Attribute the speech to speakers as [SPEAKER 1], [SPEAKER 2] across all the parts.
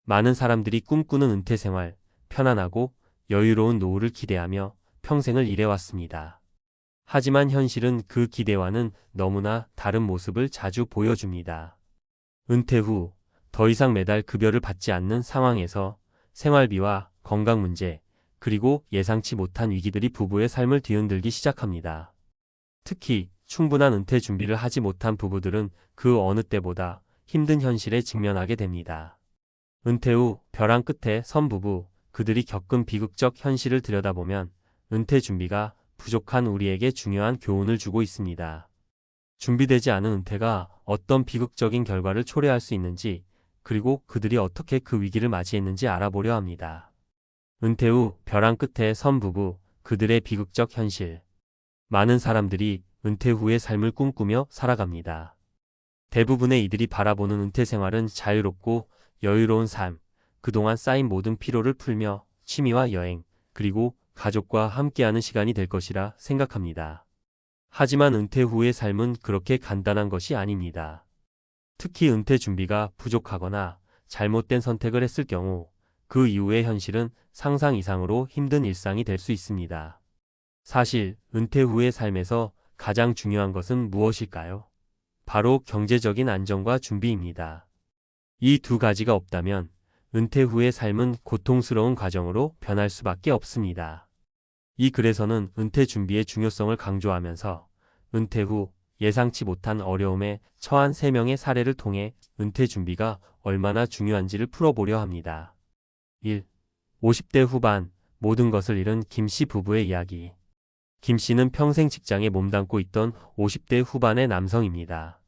[SPEAKER 1] 많은 사람들이 꿈꾸는 은퇴 생활, 편안하고 여유로운 노후를 기대하며 평생을 일해왔습니다. 하지만 현실은 그 기대와는 너무나 다른 모습을 자주 보여줍니다. 은퇴 후 더 이상 매달 급여를 받지 않는 상황에서 생활비와 건강 문제, 그리고 예상치 못한 위기들이 부부의 삶을 뒤흔들기 시작합니다. 특히 충분한 은퇴 준비를 하지 못한 부부들은 그 어느 때보다 힘든 현실에 직면하게 됩니다. 은퇴 후 벼랑 끝에 선 부부, 그들이 겪은 비극적 현실을 들여다보면 은퇴 준비가 부족한 우리에게 중요한 교훈을 주고 있습니다. 준비되지 않은 은퇴가 어떤 비극적인 결과를 초래할 수 있는지, 그리고 그들이 어떻게 그 위기를 맞이했는지 알아보려 합니다. 은퇴 후 벼랑 끝에 선 부부, 그들의 비극적 현실. 많은 사람들이 은퇴 후의 삶을 꿈꾸며 살아갑니다. 대부분의 이들이 바라보는 은퇴 생활은 자유롭고 여유로운 삶, 그동안 쌓인 모든 피로를 풀며 취미와 여행, 그리고 가족과 함께하는 시간이 될 것이라 생각합니다. 하지만 은퇴 후의 삶은 그렇게 간단한 것이 아닙니다. 특히 은퇴 준비가 부족하거나 잘못된 선택을 했을 경우 그 이후의 현실은 상상 이상으로 힘든 일상이 될 수 있습니다. 사실 은퇴 후의 삶에서 가장 중요한 것은 무엇일까요? 바로 경제적인 안정과 준비입니다. 이 두 가지가 없다면 은퇴 후의 삶은 고통스러운 과정으로 변할 수밖에 없습니다. 이 글에서는 은퇴 준비의 중요성을 강조하면서 은퇴 후 예상치 못한 어려움에 처한 3명의 사례를 통해 은퇴 준비가 얼마나 중요한지를 풀어보려 합니다. 1. 50대 후반 모든 것을 잃은 김씨 부부의 이야기. 김씨는 평생 직장에 몸담고 있던 50대 후반의 남성입니다.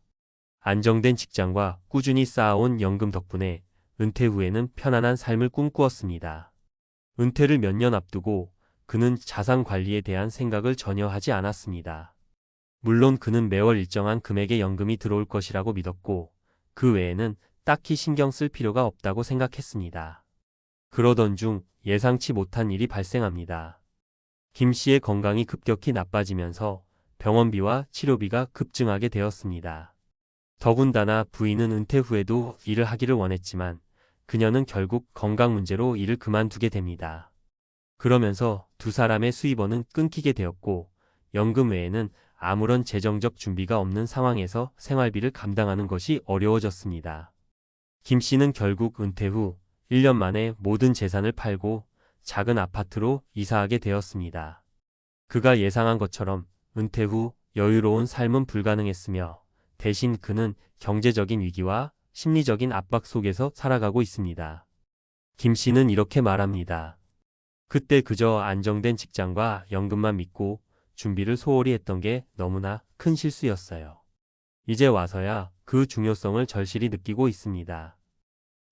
[SPEAKER 1] 안정된 직장과 꾸준히 쌓아온 연금 덕분에 은퇴 후에는 편안한 삶을 꿈꾸었습니다. 은퇴를 몇 년 앞두고 그는 자산 관리에 대한 생각을 전혀 하지 않았습니다. 물론 그는 매월 일정한 금액의 연금이 들어올 것이라고 믿었고 그 외에는 딱히 신경 쓸 필요가 없다고 생각했습니다. 그러던 중 예상치 못한 일이 발생합니다. 김 씨의 건강이 급격히 나빠지면서 병원비와 치료비가 급증하게 되었습니다. 더군다나 부인은 은퇴 후에도 일을 하기를 원했지만 그녀는 결국 건강 문제로 일을 그만두게 됩니다. 그러면서 두 사람의 수입원은 끊기게 되었고 연금 외에는 아무런 재정적 준비가 없는 상황에서 생활비를 감당하는 것이 어려워졌습니다. 김 씨는 결국 은퇴 후 1년 만에 모든 재산을 팔고 작은 아파트로 이사하게 되었습니다. 그가 예상한 것처럼 은퇴 후 여유로운 삶은 불가능했으며 대신 그는 경제적인 위기와 심리적인 압박 속에서 살아가고 있습니다. 김 씨는 이렇게 말합니다. 그때 그저 안정된 직장과 연금만 믿고 준비를 소홀히 했던 게 너무나 큰 실수였어요. 이제 와서야 그 중요성을 절실히 느끼고 있습니다.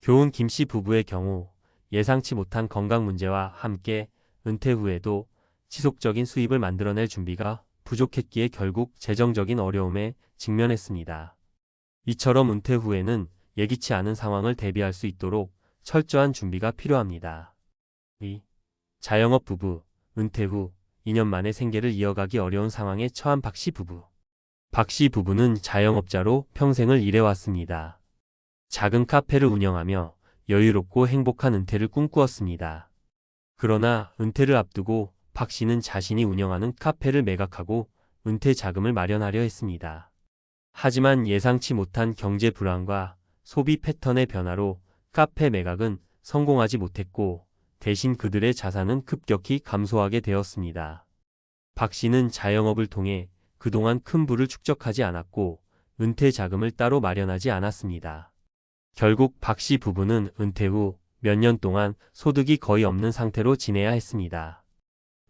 [SPEAKER 1] 교훈 김씨 부부의 경우 예상치 못한 건강 문제와 함께 은퇴 후에도 지속적인 수입을 만들어낼 준비가 부족했기에 결국 재정적인 어려움에 직면했습니다. 이처럼 은퇴 후에는 예기치 않은 상황을 대비할 수 있도록 철저한 준비가 필요합니다. 2. 자영업 부부, 은퇴 후 2년 만에 생계를 이어가기 어려운 상황에 처한 박씨 부부. 박씨 부부는 자영업자로 평생을 일해왔습니다. 작은 카페를 운영하며 여유롭고 행복한 은퇴를 꿈꾸었습니다. 그러나 은퇴를 앞두고 박 씨는 자신이 운영하는 카페를 매각하고 은퇴 자금을 마련하려 했습니다. 하지만 예상치 못한 경제 불안과 소비 패턴의 변화로 카페 매각은 성공하지 못했고 대신 그들의 자산은 급격히 감소하게 되었습니다. 박 씨는 자영업을 통해 그동안 큰 부를 축적하지 않았고 은퇴 자금을 따로 마련하지 않았습니다. 결국 박 씨 부부는 은퇴 후 몇 년 동안 소득이 거의 없는 상태로 지내야 했습니다.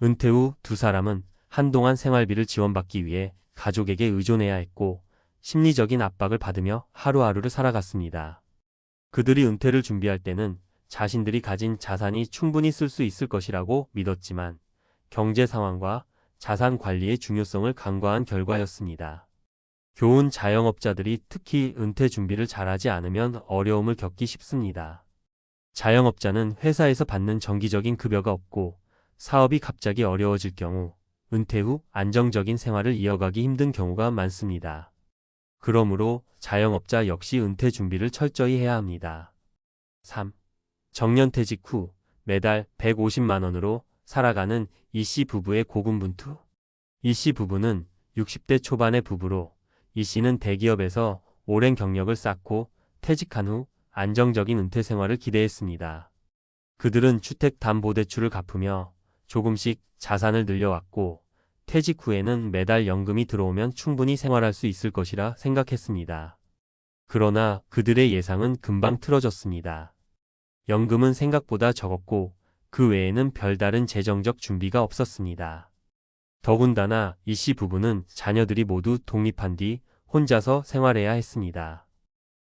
[SPEAKER 1] 은퇴 후 두 사람은 한동안 생활비를 지원받기 위해 가족에게 의존해야 했고 심리적인 압박을 받으며 하루하루를 살아갔습니다. 그들이 은퇴를 준비할 때는 자신들이 가진 자산이 충분히 쓸 수 있을 것이라고 믿었지만 경제 상황과 자산 관리의 중요성을 간과한 결과였습니다. 교훈 자영업자들이 특히 은퇴 준비를 잘하지 않으면 어려움을 겪기 쉽습니다. 자영업자는 회사에서 받는 정기적인 급여가 없고 사업이 갑자기 어려워질 경우 은퇴 후 안정적인 생활을 이어가기 힘든 경우가 많습니다. 그러므로 자영업자 역시 은퇴 준비를 철저히 해야 합니다. 3. 정년퇴직 후 매달 150만 원으로 살아가는 이 씨 부부의 고군분투. 이 씨 부부는 60대 초반의 부부로 이 씨는 대기업에서 오랜 경력을 쌓고 퇴직한 후 안정적인 은퇴 생활을 기대했습니다. 그들은 주택담보대출을 갚으며 조금씩 자산을 늘려왔고 퇴직 후에는 매달 연금이 들어오면 충분히 생활할 수 있을 것이라 생각했습니다. 그러나 그들의 예상은 금방 틀어졌습니다. 연금은 생각보다 적었고 그 외에는 별다른 재정적 준비가 없었습니다. 더군다나 이 씨 부부는 자녀들이 모두 독립한 뒤 혼자서 생활해야 했습니다.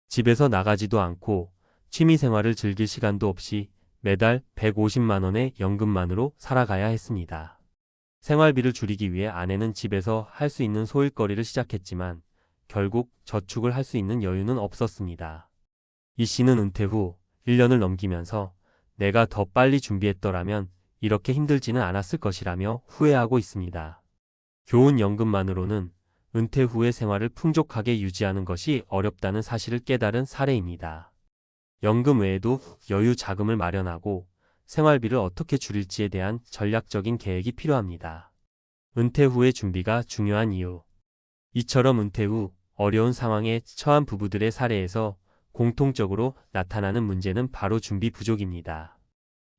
[SPEAKER 1] 집에서 나가지도 않고 취미 생활을 즐길 시간도 없이 매달 150만 원의 연금만으로 살아가야 했습니다. 생활비를 줄이기 위해 아내는 집에서 할 수 있는 소일거리를 시작했지만 결국 저축을 할 수 있는 여유는 없었습니다. 이 씨는 은퇴 후 1년을 넘기면서 내가 더 빨리 준비했더라면 이렇게 힘들지는 않았을 것이라며 후회하고 있습니다. 좋은 연금만으로는 은퇴 후의 생활을 풍족하게 유지하는 것이 어렵다는 사실을 깨달은 사례입니다. 연금 외에도 여유 자금을 마련하고 생활비를 어떻게 줄일지에 대한 전략적인 계획이 필요합니다. 은퇴 후의 준비가 중요한 이유. 이처럼 은퇴 후 어려운 상황에 처한 부부들의 사례에서 공통적으로 나타나는 문제는 바로 준비 부족입니다.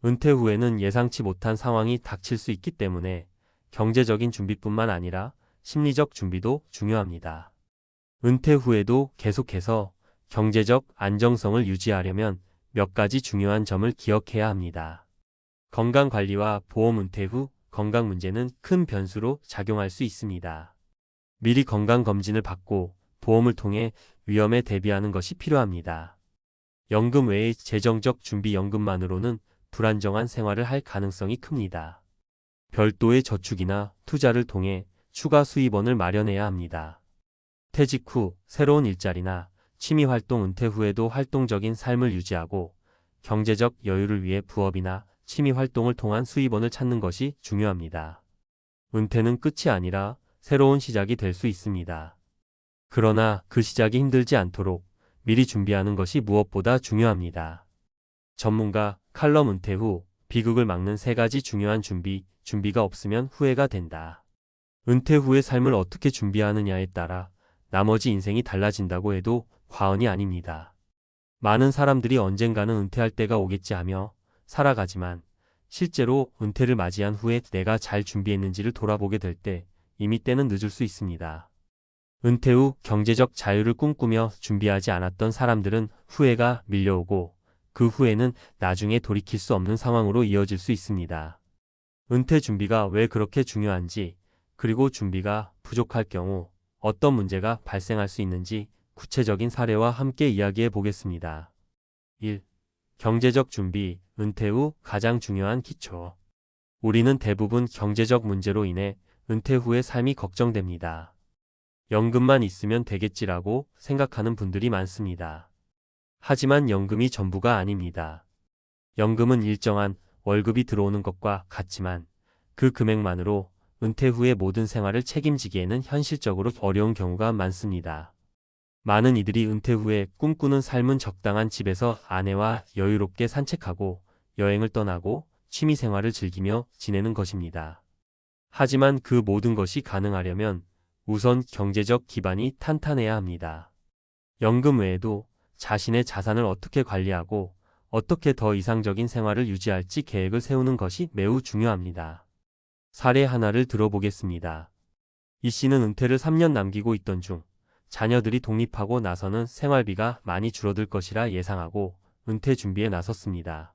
[SPEAKER 1] 은퇴 후에는 예상치 못한 상황이 닥칠 수 있기 때문에 경제적인 준비뿐만 아니라 심리적 준비도 중요합니다. 은퇴 후에도 계속해서 경제적 안정성을 유지하려면 몇 가지 중요한 점을 기억해야 합니다. 건강관리와 보험. 은퇴 후 건강 문제는 큰 변수로 작용할 수 있습니다. 미리 건강검진을 받고 보험을 통해 위험에 대비하는 것이 필요합니다. 연금 외의 재정적 준비. 연금만으로는 불안정한 생활을 할 가능성이 큽니다. 별도의 저축이나 투자를 통해 추가 수입원을 마련해야 합니다. 퇴직 후 새로운 일자리나 취미활동. 은퇴 후에도 활동적인 삶을 유지하고 경제적 여유를 위해 부업이나 취미활동을 통한 수입원을 찾는 것이 중요합니다. 은퇴는 끝이 아니라 새로운 시작이 될 수 있습니다. 그러나 그 시작이 힘들지 않도록 미리 준비하는 것이 무엇보다 중요합니다. 전문가 칼럼. 은퇴 후 비극을 막는 3가지 중요한 준비가 없으면 후회가 된다. 은퇴 후의 삶을 어떻게 준비하느냐에 따라 나머지 인생이 달라진다고 해도 과언이 아닙니다. 많은 사람들이 언젠가는 은퇴할 때가 오겠지 하며 살아가지만 실제로 은퇴를 맞이한 후에 내가 잘 준비했는지를 돌아보게 될 때 이미 때는 늦을 수 있습니다. 은퇴 후 경제적 자유를 꿈꾸며 준비하지 않았던 사람들은 후회가 밀려오고 그 후회는 나중에 돌이킬 수 없는 상황으로 이어질 수 있습니다. 은퇴 준비가 왜 그렇게 중요한지, 그리고 준비가 부족할 경우 어떤 문제가 발생할 수 있는지 구체적인 사례와 함께 이야기해 보겠습니다. 1. 경제적 준비. 은퇴 후 가장 중요한 기초. 우리는 대부분 경제적 문제로 인해 은퇴 후의 삶이 걱정됩니다. 연금만 있으면 되겠지라고 생각하는 분들이 많습니다. 하지만 연금이 전부가 아닙니다. 연금은 일정한 월급이 들어오는 것과 같지만 그 금액만으로 은퇴 후의 모든 생활을 책임지기에는 현실적으로 어려운 경우가 많습니다. 많은 이들이 은퇴 후에 꿈꾸는 삶은 적당한 집에서 아내와 여유롭게 산책하고 여행을 떠나고 취미 생활을 즐기며 지내는 것입니다. 하지만 그 모든 것이 가능하려면 우선 경제적 기반이 탄탄해야 합니다. 연금 외에도 자신의 자산을 어떻게 관리하고 어떻게 더 이상적인 생활을 유지할지 계획을 세우는 것이 매우 중요합니다. 사례 하나를 들어보겠습니다. 이 씨는 은퇴를 3년 남기고 있던 중 자녀들이 독립하고 나서는 생활비가 많이 줄어들 것이라 예상하고 은퇴 준비에 나섰습니다.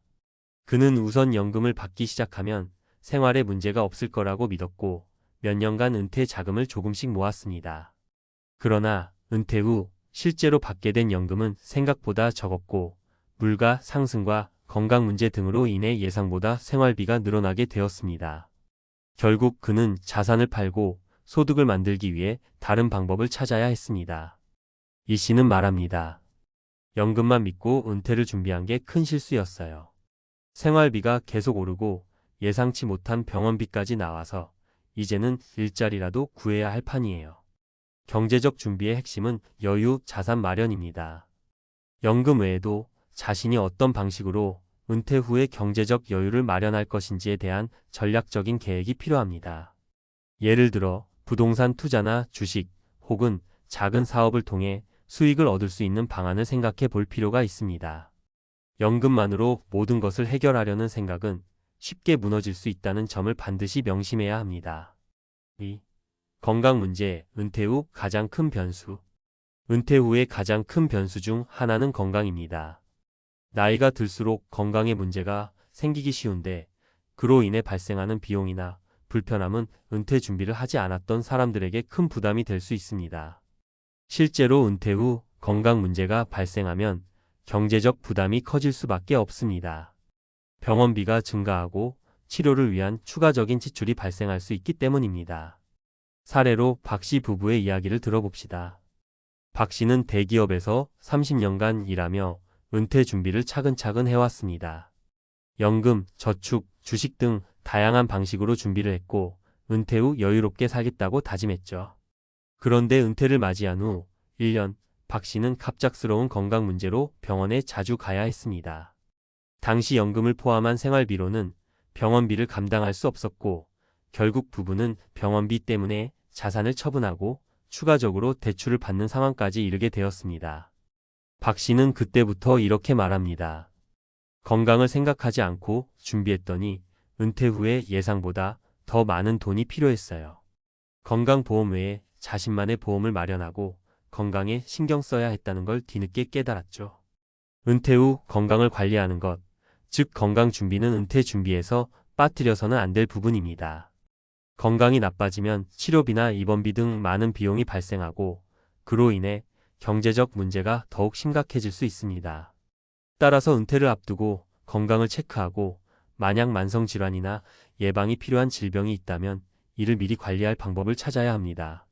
[SPEAKER 1] 그는 우선 연금을 받기 시작하면 생활에 문제가 없을 거라고 믿었고 몇 년간 은퇴 자금을 조금씩 모았습니다. 그러나 은퇴 후 실제로 받게 된 연금은 생각보다 적었고 물가 상승과 건강 문제 등으로 인해 예상보다 생활비가 늘어나게 되었습니다. 결국 그는 자산을 팔고 소득을 만들기 위해 다른 방법을 찾아야 했습니다. 이 씨는 말합니다. 연금만 믿고 은퇴를 준비한 게 큰 실수였어요. 생활비가 계속 오르고 예상치 못한 병원비까지 나와서 이제는 일자리라도 구해야 할 판이에요. 경제적 준비의 핵심은 여유, 자산 마련입니다. 연금 외에도 자신이 어떤 방식으로 은퇴 후에 경제적 여유를 마련할 것인지에 대한 전략적인 계획이 필요합니다. 예를 들어 부동산 투자나 주식 혹은 작은 사업을 통해 수익을 얻을 수 있는 방안을 생각해 볼 필요가 있습니다. 연금만으로 모든 것을 해결하려는 생각은 쉽게 무너질 수 있다는 점을 반드시 명심해야 합니다. 2. 건강 문제, 은퇴 후 가장 큰 변수. 은퇴 후의 가장 큰 변수 중 하나는 건강입니다. 나이가 들수록 건강에 문제가 생기기 쉬운데 그로 인해 발생하는 비용이나 불편함은 은퇴 준비를 하지 않았던 사람들에게 큰 부담이 될 수 있습니다. 실제로 은퇴 후 건강 문제가 발생하면 경제적 부담이 커질 수밖에 없습니다. 병원비가 증가하고 치료를 위한 추가적인 지출이 발생할 수 있기 때문입니다. 사례로 박 씨 부부의 이야기를 들어봅시다. 박 씨는 대기업에서 30년간 일하며 은퇴 준비를 차근차근 해왔습니다. 연금, 저축, 주식 등 다양한 방식으로 준비를 했고 은퇴 후 여유롭게 살겠다고 다짐했죠. 그런데 은퇴를 맞이한 후 1년, 박 씨는 갑작스러운 건강 문제로 병원에 자주 가야 했습니다. 당시 연금을 포함한 생활비로는 병원비를 감당할 수 없었고 결국 부부는 병원비 때문에 자산을 처분하고 추가적으로 대출을 받는 상황까지 이르게 되었습니다. 박 씨는 그때부터 이렇게 말합니다. 건강을 생각하지 않고 준비했더니 은퇴 후에 예상보다 더 많은 돈이 필요했어요. 건강보험 외에 자신만의 보험을 마련하고 건강에 신경 써야 했다는 걸 뒤늦게 깨달았죠. 은퇴 후 건강을 관리하는 것, 즉 건강 준비는 은퇴 준비에서 빠뜨려서는 안 될 부분입니다. 건강이 나빠지면 치료비나 입원비 등 많은 비용이 발생하고 그로 인해 경제적 문제가 더욱 심각해질 수 있습니다. 따라서 은퇴를 앞두고 건강을 체크하고 만약 만성질환이나 예방이 필요한 질병이 있다면 이를 미리 관리할 방법을 찾아야 합니다.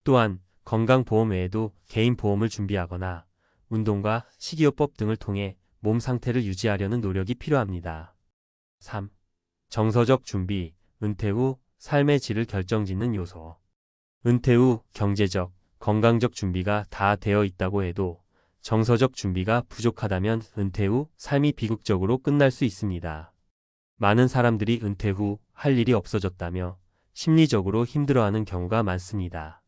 [SPEAKER 1] 또한 건강보험 외에도 개인보험을 준비하거나 운동과 식이요법 등을 통해 몸 상태를 유지하려는 노력이 필요합니다. 3. 정서적 준비, 은퇴 후 삶의 질을 결정짓는 요소. 은퇴 후 경제적, 건강적 준비가 다 되어 있다고 해도 정서적 준비가 부족하다면 은퇴 후 삶이 비극적으로 끝날 수 있습니다. 많은 사람들이 은퇴 후 할 일이 없어졌다며 심리적으로 힘들어하는 경우가 많습니다.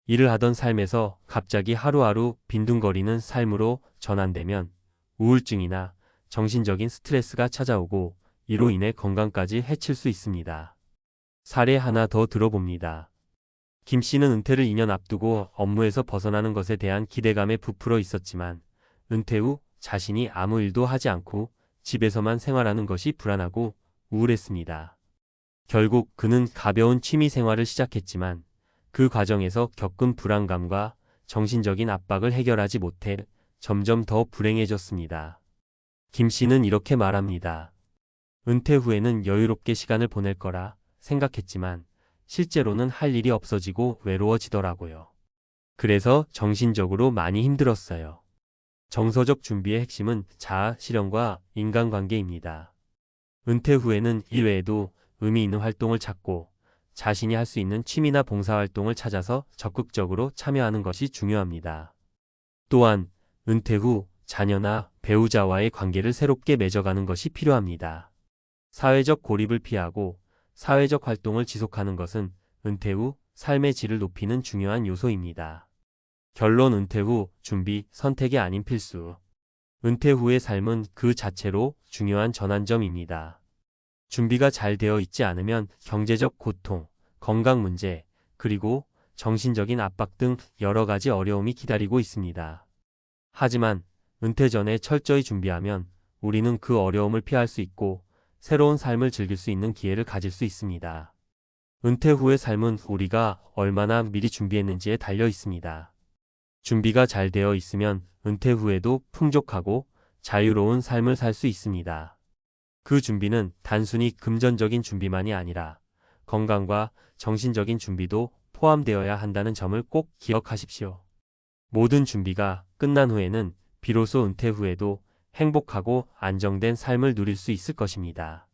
[SPEAKER 1] 일을 하던 삶에서 갑자기 하루하루 빈둥거리는 삶으로 전환되면 우울증이나 정신적인 스트레스가 찾아오고 이로 인해 건강까지 해칠 수 있습니다. 사례 하나 더 들어봅니다. 김 씨는 은퇴를 2년 앞두고 업무에서 벗어나는 것에 대한 기대감에 부풀어 있었지만 은퇴 후 자신이 아무 일도 하지 않고 집에서만 생활하는 것이 불안하고 우울했습니다. 결국 그는 가벼운 취미 생활을 시작했지만 그 과정에서 겪은 불안감과 정신적인 압박을 해결하지 못해 점점 더 불행해졌습니다. 김 씨는 이렇게 말합니다. 은퇴 후에는 여유롭게 시간을 보낼 거라 생각했지만 실제로는 할 일이 없어지고 외로워지더라고요. 그래서 정신적으로 많이 힘들었어요. 정서적 준비의 핵심은 자아 실현과 인간관계입니다. 은퇴 후에는 일 외에도 의미 있는 활동을 찾고 자신이 할 수 있는 취미나 봉사활동을 찾아서 적극적으로 참여하는 것이 중요합니다. 또한 은퇴 후 자녀나 배우자와의 관계를 새롭게 맺어가는 것이 필요합니다. 사회적 고립을 피하고 사회적 활동을 지속하는 것은 은퇴 후 삶의 질을 높이는 중요한 요소입니다. 결론 은퇴 후 준비, 선택이 아닌 필수. 은퇴 후의 삶은 그 자체로 중요한 전환점입니다. 준비가 잘 되어 있지 않으면 경제적 고통, 건강 문제, 그리고 정신적인 압박 등 여러 가지 어려움이 기다리고 있습니다. 하지만 은퇴 전에 철저히 준비하면 우리는 그 어려움을 피할 수 있고 새로운 삶을 즐길 수 있는 기회를 가질 수 있습니다. 은퇴 후의 삶은 우리가 얼마나 미리 준비했는지에 달려 있습니다. 준비가 잘 되어 있으면 은퇴 후에도 풍족하고 자유로운 삶을 살 수 있습니다. 그 준비는 단순히 금전적인 준비만이 아니라 건강과 정신적인 준비도 포함되어야 한다는 점을 꼭 기억하십시오. 모든 준비가 끝난 후에는 비로소 은퇴 후에도 행복하고 안정된 삶을 누릴 수 있을 것입니다.